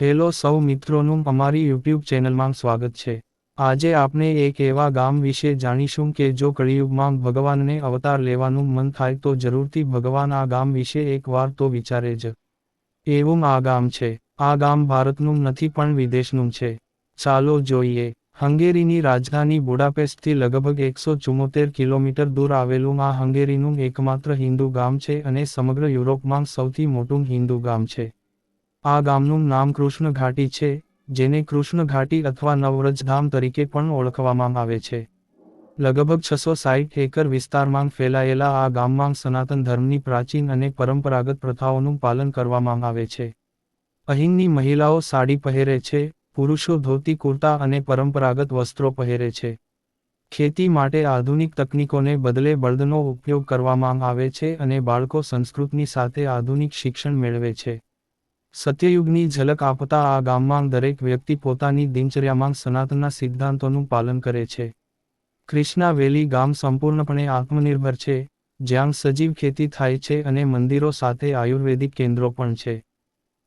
Hello સૌ મિત્રોનું અમારી યુટ્યુબ ચેનલમાં સ્વાગત છે। આજે આપણે એક એવા ગામ વિશે જાણીશું કે જો કળિયુગમાં ભગવાનને અવતાર લેવાનું મન થાય તો જરૂરથી ભગવાન આ ગામ વિશે એકવાર તો વિચારે જ। એવું આ ગામ છે। આ ગામ ભારતનું નથી પણ વિદેશનું છે। ચાલો જોઈએ। હંગેરીની રાજધાની બુડાપેસ્ટથી લગભગ 174 કિલોમીટર દૂર આવેલું આ હંગેરીનું એકમાત્ર હિન્દુ ગામ છે અને સમગ્ર યુરોપમાં સૌથી મોટું હિન્દુ ગામ છે। આ ગામનું નામ કૃષ્ણ ઘાટી છે, જેને કૃષ્ણ ઘાટી અથવા નવવ્રજધામ તરીકે પણ ઓળખવામાં આવે છે। લગભગ 660 એકર વિસ્તારમાં ફેલાયેલા આ ગામમાં સનાતન ધર્મની પ્રાચીન અને પરંપરાગત પ્રથાઓનું પાલન કરવામાં આવે છે। અહીંની મહિલાઓ સાડી પહેરે છે, પુરુષો ધોતી કુર્તા અને પરંપરાગત વસ્ત્રો પહેરે છે। ખેતી માટે આધુનિક તકનીકોને બદલે બળદનો ઉપયોગ કરવામાં આવે છે અને બાળકો સંસ્કૃતની સાથે આધુનિક શિક્ષણ મેળવે છે। સત્યયુગની ઝલક આપતા આ ગામમાં દરેક વ્યક્તિ પોતાની દિનચર્યામાં સનાતનના સિદ્ધાંતોનું પાલન કરે છે। ક્રિષ્ના વેલી ગામ સંપૂર્ણપણે આત્મનિર્ભર છે, જ્યાં સજીવ ખેતી થાય છે અને મંદિરો સાથે આયુર્વેદિક કેન્દ્રો પણ છે।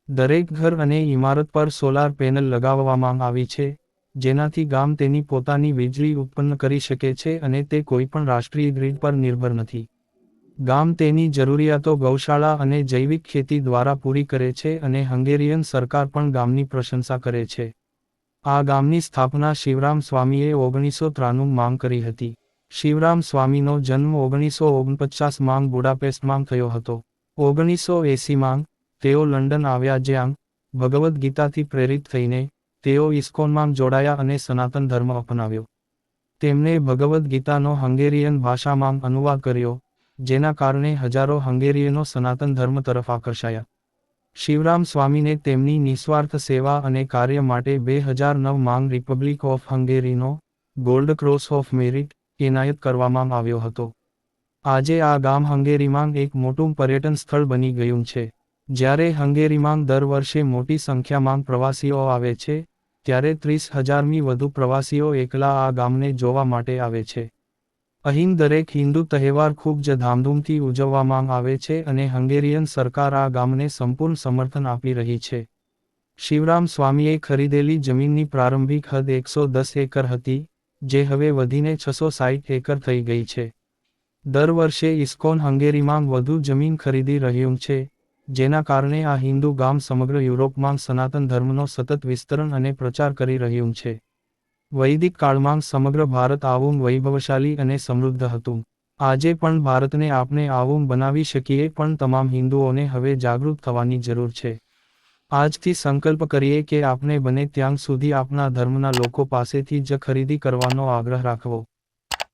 દરેક ઘર અને ઇમારત પર સોલાર પેનલ લગાવવામાં આવી છે, જેનાથી ગામ તેની પોતાની વીજળી ઉત્પન્ન કરી શકે છે અને તે કોઈપણ રાષ્ટ્રીય ગ્રીડ પર નિર્ભર નથી। ગામ તેની જરૂરિયાતો ગૌશાળા અને જૈવિક ખેતી દ્વારા પૂરી કરે છે અને હંગેરિયન સરકાર પણ ગામની પ્રશંસા કરે છે। આ ગામની સ્થાપના શિવરામ સ્વામીએ 1993 માં કરી હતી। શિવરામ સ્વામીનો જન્મ 1949 માં બુડાપેસ્ટમાં થયો હતો। 1980 માં તેઓ લંડન આવ્યા જ્યાં ભગવદ્ ગીતાથી પ્રેરિત થઈને તેઓ ઇસ્કોનમાં જોડાયા અને સનાતન ધર્મ અપનાવ્યો। તેમણે ભગવદ્ ગીતાનો હંગેરિયન ભાષામાં અનુવાદ કર્યો, જેના કારણે હજારો હંગેરિયનો સનાતન ધર્મ તરફ આકર્ષાયા। શિવરામ સ્વામીને તેમની નિસ્વાર્થ સેવા અને કાર્ય માટે 2009 માં રિપબ્લિક ઓફ હંગેરીનો ગોલ્ડ ક્રોસ ઓફ મેરિટ એનાયત કરવામાં આવ્યો હતો। આજે આ ગામ હંગેરીમાં એક મોટું પર્યટન સ્થળ બની ગયું છે। જ્યારે હંગેરીમાં દર વર્ષે મોટી સંખ્યામાં પ્રવાસીઓ આવે છે, ત્યારે 30,000મી વધુ પ્રવાસીઓ એકલા આ ગામને જોવા માટે આવે છે। અહીં દરેક હિન્દુ તહેવાર ખૂબ જ ધામધૂમથી ઉજવવામાં આવે છે અને હંગેરિયન સરકાર આ ગામને સંપૂર્ણ સમર્થન આપી રહી છે। શિવરામ સ્વામીએ ખરીદેલી જમીનની પ્રારંભિક હદ 110 એકર હતી, જે હવે વધીને 660 એકર થઈ ગઈ છે। દર વર્ષે ઇસ્કોન હંગેરીમાં વધુ જમીન ખરીદી રહ્યું છે, જેના કારણે આ હિન્દુ ગામ સમગ્ર યુરોપમાં સનાતન ધર્મનો સતત વિસ્તરણ અને પ્રચાર કરી રહ્યું છે। વૈદિક કાળમાં સમગ્ર ભારત આવું વૈભવશાળી અને સમૃદ્ધ હતું। આજે પણ ભારતને આપણે આવું બનાવી શકીએ, પણ તમામ હિન્દુઓને હવે જાગૃત થવાની જરૂર છે। આજથી સંકલ્પ કરીએ કે આપણે બને ત્યાં સુધી આપણા ધર્મના લોકો પાસેથી જ ખરીદી કરવાનો આગ્રહ રાખવો।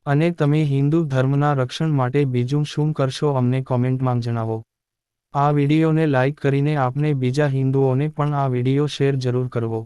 અને તમે હિન્દુ ધર્મના રક્ષણ માટે બીજું શું કરશો અમને કોમેન્ટમાં જણાવો। આ વિડીયોને લાઇક કરીને આપણે બીજા હિન્દુઓને પણ આ વિડીયો શેર જરૂર કરવો।